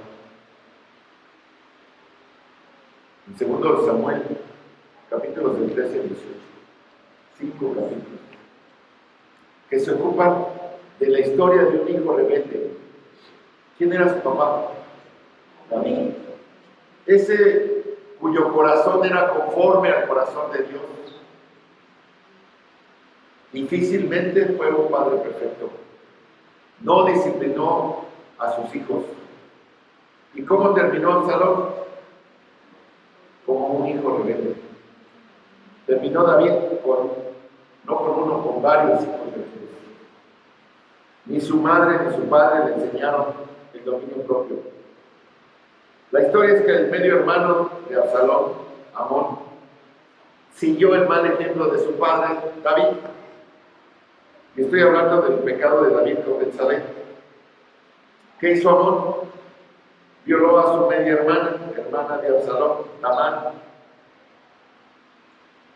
En 2 Samuel, capítulos del 13 al 18, 5 capítulos, que se ocupan de la historia de un hijo rebelde. ¿Quién era su papá? David. Ese cuyo corazón era conforme al corazón de Dios. Difícilmente fue un padre perfecto. No disciplinó a sus hijos. ¿Y cómo terminó Absalón? Como un hijo rebelde. Terminó David no con uno, con varios hijos rebeldes. Ni su madre ni su padre le enseñaron el dominio propio. La historia es que el medio hermano de Absalón, Amón, siguió el mal ejemplo de su padre, David. Y estoy hablando del pecado de David con Betsabé. ¿Qué hizo Amón? violó a su media hermana de Absalón, Tamar.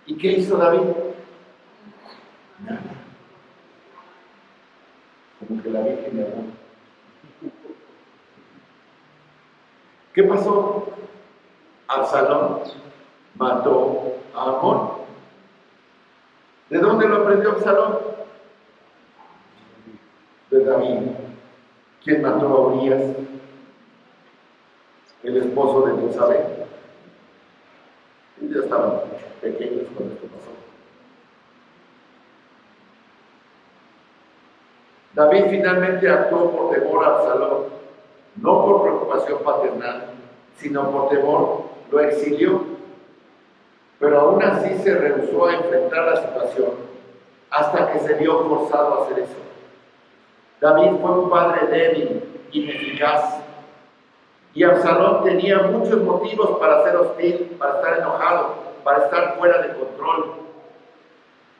¿Y qué hizo David? Nada. Como que la Virgen le habló. ¿Qué pasó? Absalón mató a Amón. ¿De dónde lo aprendió Absalón? De David. ¿Quién mató a Urias? El esposo de Betsabé. Ya estaban pequeños cuando esto pasó. David finalmente actuó por temor a Absalón, no por preocupación paternal, sino por temor, lo exilió. Pero aún así se rehusó a enfrentar la situación hasta que se vio forzado a hacer eso. David fue un padre débil, ineficaz, y Absalón tenía muchos motivos para ser hostil, para estar enojado, para estar fuera de control.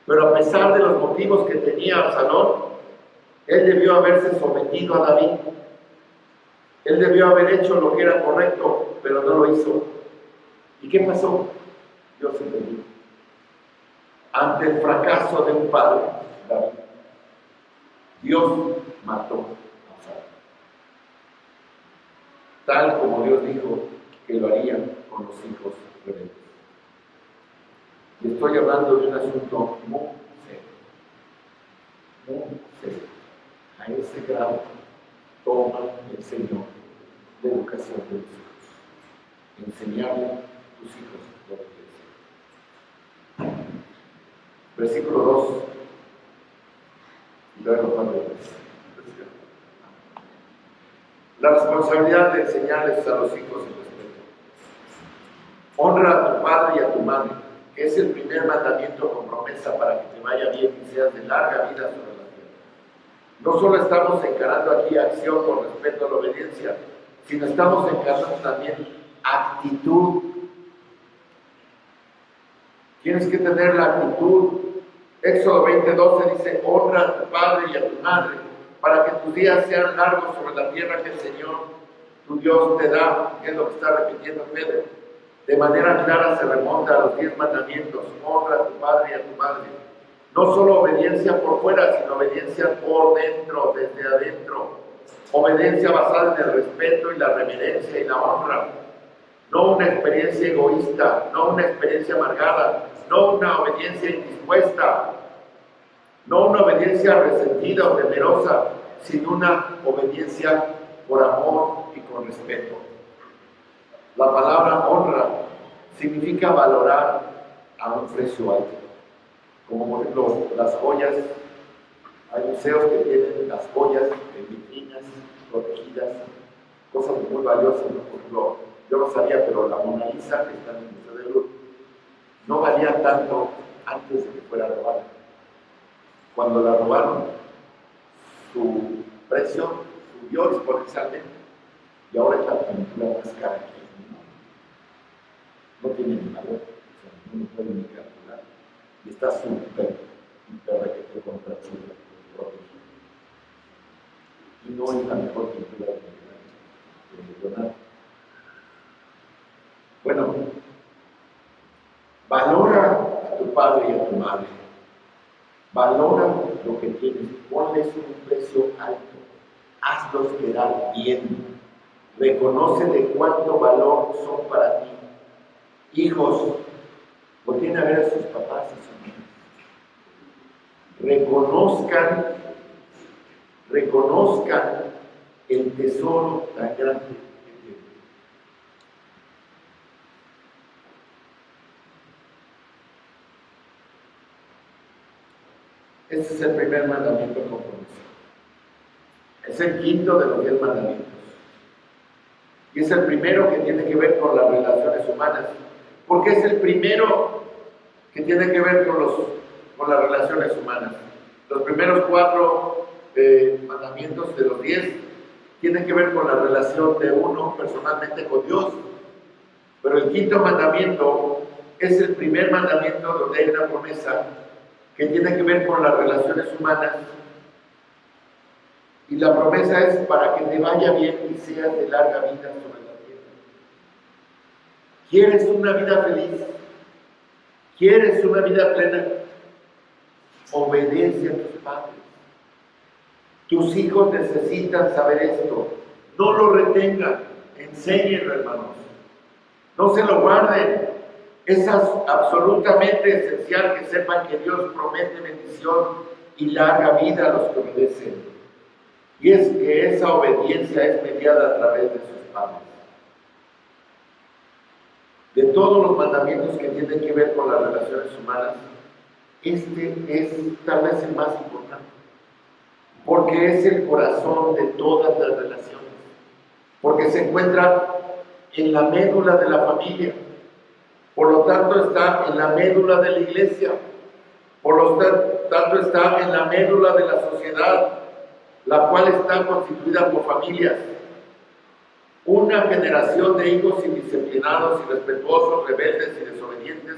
Pero a pesar de los motivos que tenía Absalón, él debió haberse sometido a David. Él debió haber hecho lo que era correcto, pero no lo hizo. ¿Y qué pasó? Dios intervino. Ante el fracaso de un padre, David, Dios mató a Absalón. Tal como Dios dijo que lo haría con los hijos rebeldes. Y estoy hablando de un asunto muy serio. Muy serio. A ese grado toma el Señor la educación de los hijos. Enseñarle a tus hijos lo que es. Versículo 2. Y luego Juan 3. La responsabilidad de enseñarles a los hijos el respeto. Honra a tu padre y a tu madre, que es el primer mandamiento con promesa para que te vaya bien y seas de larga vida sobre la tierra. No solo estamos encarando aquí acción con respeto a la obediencia, sino estamos encarando también actitud. Tienes que tener la actitud. Éxodo 20:12 dice: honra a tu padre y a tu madre, para que tus días sean largos sobre la tierra que el Señor, tu Dios, te da. Es lo que está repitiendo Pedro. De manera clara se remonta a los 10 mandamientos: honra a tu padre y a tu madre. No solo obediencia por fuera, sino obediencia por dentro, desde adentro. Obediencia basada en el respeto y la reverencia y la honra. No una experiencia egoísta, no una experiencia amargada, no una obediencia indispuesta, no una obediencia resentida o temerosa, sino una obediencia por amor y con respeto. La palabra honra significa valorar a un precio alto. Como por ejemplo las joyas. Hay museos que tienen las joyas en vitrinas protegidas, cosas muy valiosas, ¿no? Por ejemplo, yo no sabía, pero la Mona Lisa, que está en el Museo de Louvre, no valía tanto antes de que fuera robada. Cuando la robaron, su precio subió exponencialmente y ahora es la pintura más cara que hay. No tiene ni valor, no lo pueden ni calcular. Y está súper requete contra su protegido. Y no es la mejor pintura de Leonardo. Bueno, valora a tu padre y a tu madre. Valora lo que tienes. Ponles un precio alto. Hazlos quedar bien. Reconoce de cuánto valor son para ti. Hijos, volteen a ver a sus papás y sus mamás. Reconozcan el tesoro tan grande que tienen. Este es el primer mandamiento con promesa. Es el quinto de los 10 mandamientos. Y es el primero que tiene que ver con las relaciones humanas. Porque es el primero que tiene que ver con las relaciones humanas. Los primeros 4 mandamientos de los 10 tienen que ver con la relación de uno personalmente con Dios. Pero el quinto mandamiento es el primer mandamiento donde hay una promesa que tiene que ver con las relaciones humanas Y la promesa es para que te vaya bien y seas de larga vida sobre la tierra. ¿Quieres una vida feliz? ¿Quieres una vida plena? Obedece a tus padres. Tus hijos necesitan saber esto. No lo retengan, enséñenlo, hermanos. No se lo guarden. Es absolutamente esencial que sepan que Dios promete bendición y larga vida a los que obedecen. Y es que esa obediencia es mediada a través de sus padres. De todos los mandamientos que tienen que ver con las relaciones humanas, este es tal vez el más importante, porque es el corazón de todas las relaciones, porque se encuentra en la médula de la familia, por lo tanto está en la médula de la iglesia, por lo tanto está en la médula de la sociedad, la cual está constituida por familias. Una generación de hijos indisciplinados, irrespetuosos, rebeldes y desobedientes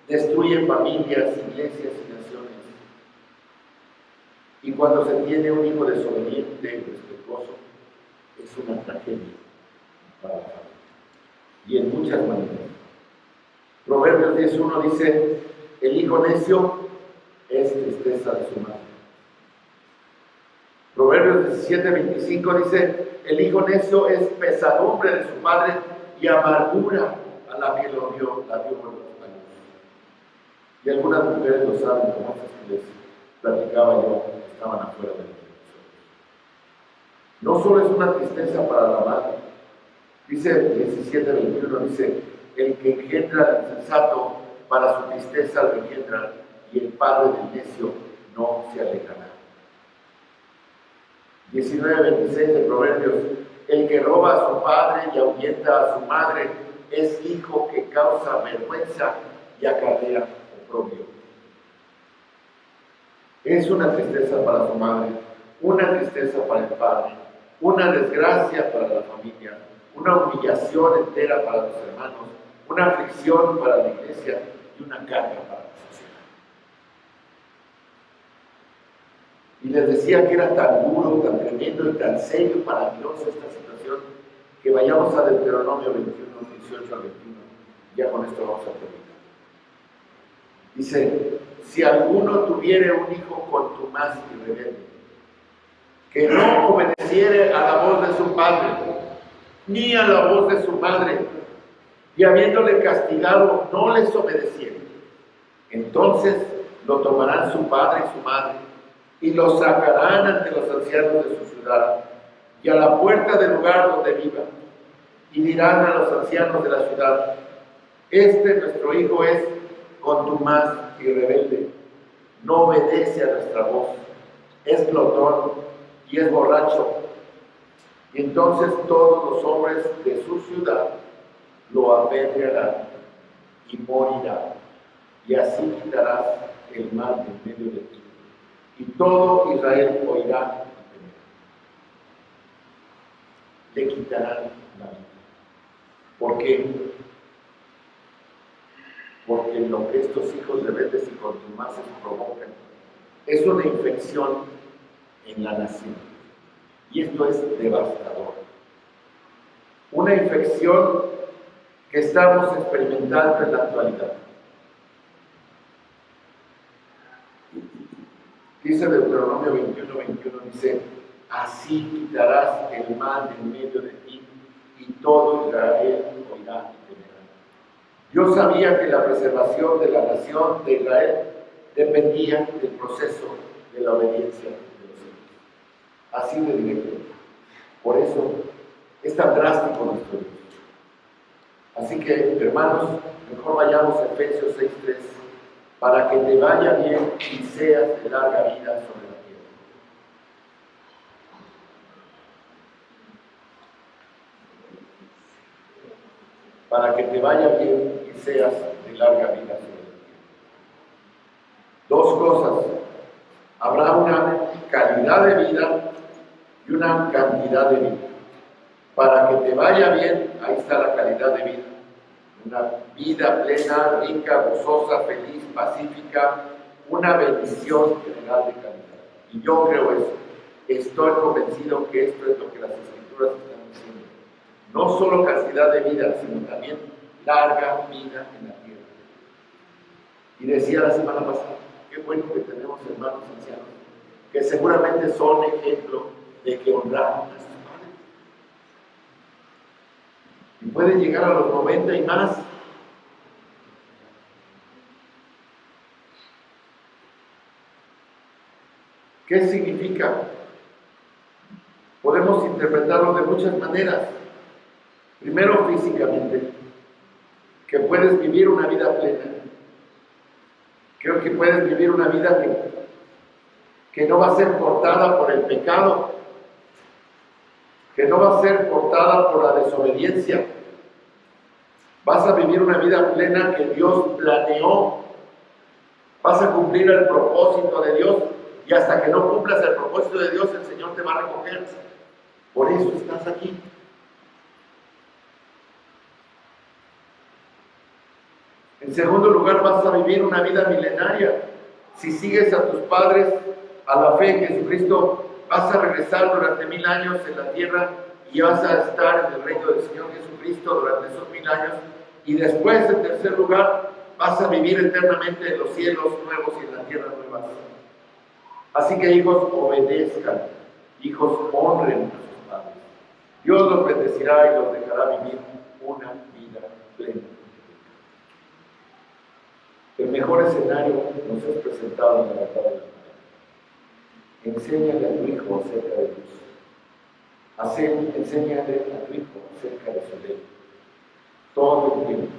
destruyen familias, iglesias y naciones. Y cuando se tiene un hijo desobediente y irrespetuoso, es una tragedia para la familia. Y en muchas maneras. Proverbios 10:1 dice: el hijo necio es tristeza de su madre. Proverbios 17:25 dice: el hijo necio es pesadumbre de su padre y amargura a la que la dio por los años. Y algunas mujeres lo saben, como estas que les platicaba yo, que estaban afuera de la televisión. No solo es una tristeza para la madre, dice 17:21, dice: el que engendra al insensato, para su tristeza lo engendra, y el padre del necio no se alegrará. 19:26 de Proverbios: el que roba a su padre y ahuyenta a su madre es hijo que causa vergüenza y acarrea oprobio. Es una tristeza para su madre, una tristeza para el padre, una desgracia para la familia, una humillación entera para los hermanos, una aflicción para la iglesia y una carga para la sociedad. Y les decía que era tan duro, tan tremendo y tan serio para Dios esta situación, que vayamos a Deuteronomio 21, 18 al 21. Ya con esto vamos a terminar. Dice: si alguno tuviere un hijo contumaz y rebelde, que no obedeciere a la voz de su padre, ni a la voz de su madre, y habiéndole castigado no les obedeciere, entonces lo tomarán su padre y su madre, y lo sacarán ante los ancianos de su ciudad, y a la puerta del lugar donde viva, y dirán a los ancianos de la ciudad: este nuestro hijo es contumaz y rebelde, no obedece a nuestra voz, es glotón y es borracho. Y entonces todos los hombres de su ciudad lo apedrearán y morirá, y así quitarás el mal de en medio de ti, y todo Israel oirá y temerá. Le quitarán la vida. ¿Por qué? Porque lo que estos hijos rebeldes y contumaces provocan es una infección en la nación, y esto es devastador. Una infección que estamos experimentando en la actualidad. Dice Deuteronomio 21:21, dice: así quitarás el mal de en medio de ti, y todo Israel oirá y temerá. Yo sabía que la preservación de la nación de Israel dependía del proceso de la obediencia de los hijos. Así de directo. Por eso es tan drástico nuestro Dios. Así que, hermanos, mejor vayamos a Efesios 6:3, para que te vaya bien y seas de larga vida sobre la tierra. Para que te vaya bien y seas de larga vida sobre la tierra. Dos cosas: habrá una calidad de vida y una cantidad de vida. Para que te vaya bien, ahí está la calidad de vida. Una vida plena, rica, gozosa, feliz, pacífica, una bendición general de calidad. Y yo creo eso. estoy convencido que esto es lo que las Escrituras están diciendo. No solo cantidad de vida, sino también larga vida en la tierra. Y decía la semana pasada, qué bueno que tenemos hermanos ancianos, que seguramente son ejemplo de que honraron a sus padres. Y pueden llegar a los 90 y más. ¿Qué significa? Podemos interpretarlo de muchas maneras. Primero, físicamente, que puedes vivir una vida plena. Creo que puedes vivir una vida que no va a ser portada por el pecado, que no va a ser portada por la desobediencia. Vas a vivir una vida plena que Dios planeó. Vas a cumplir el propósito de Dios, y hasta que no cumplas el propósito de Dios, el Señor te va a recoger. Por eso estás aquí. En segundo lugar, vas a vivir una vida milenaria. Si sigues a tus padres, a la fe en Jesucristo, vas a regresar durante 1000 años en la tierra y vas a estar en el reino del Señor Jesucristo durante esos 1000 años. Y después, en tercer lugar, vas a vivir eternamente en los cielos nuevos y en la tierra nueva. Así que, hijos, obedezcan. Hijos, honren a sus padres. Dios los bendecirá y los dejará vivir una vida plena. El mejor escenario nos es presentado en la batalla de la palabra. Enséñale a tu hijo acerca de Dios. Enséñale a tu hijo acerca de su ley. Todo el tiempo.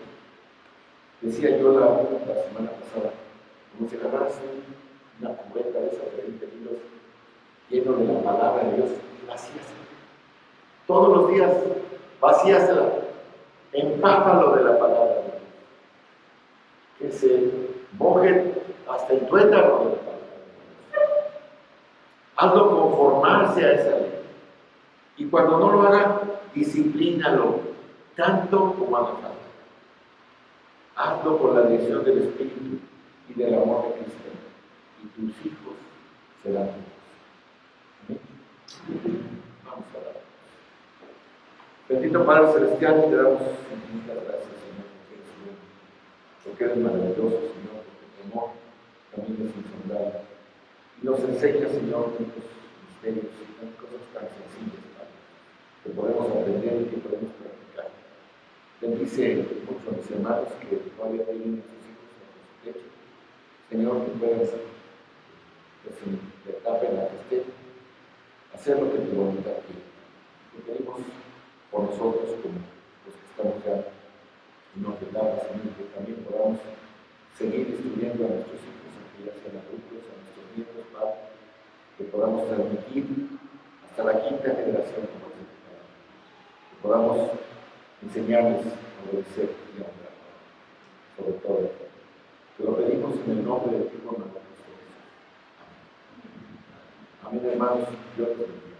Decía yo la semana pasada, como si agarras una cubeta de esas de 20 litros lleno de la palabra de Dios y vacíasela. Todos los días, vacíasela. Empápalo de la palabra de Dios. Que se mojen hasta el tuétano de la palabra de Dios. Hazlo conformarse a esa ley. Y cuando no lo haga, disciplínalo, tanto como haga falta. Hazlo con la dirección del Espíritu y del amor de Cristo. Y tus hijos serán tuyos. Vamos a orar. Bendito Padre Celestial, te damos infinitas gracias, Señor, porque eres maravilloso, Señor, porque tu amor también es insondable. Y nos enseña, Señor, tantos misterios y tantas cosas tan sencillas, Padre, que podemos aprender y que podemos practicar. Bendice mucho a mis hermanos que todavía tienen a sus hijos en su techo. Señor, que puedan ser, en la etapa en la que estén, hacer lo que tu voluntad quiere. Lo pedimos por nosotros, como los que estamos ya en otra etapa, Señor, que también podamos seguir instruyendo a nuestros hijos, a que ya sean adultos, a nuestros nietos, Padre, que podamos transmitir hasta la quinta generación, como dice tu palabra, que podamos enseñarles a obedecer y a honrar, sobre todo. Te lo pedimos en el nombre de tu Hijo, Cristo Jesús. Amén, hermanos. Dios los bendiga.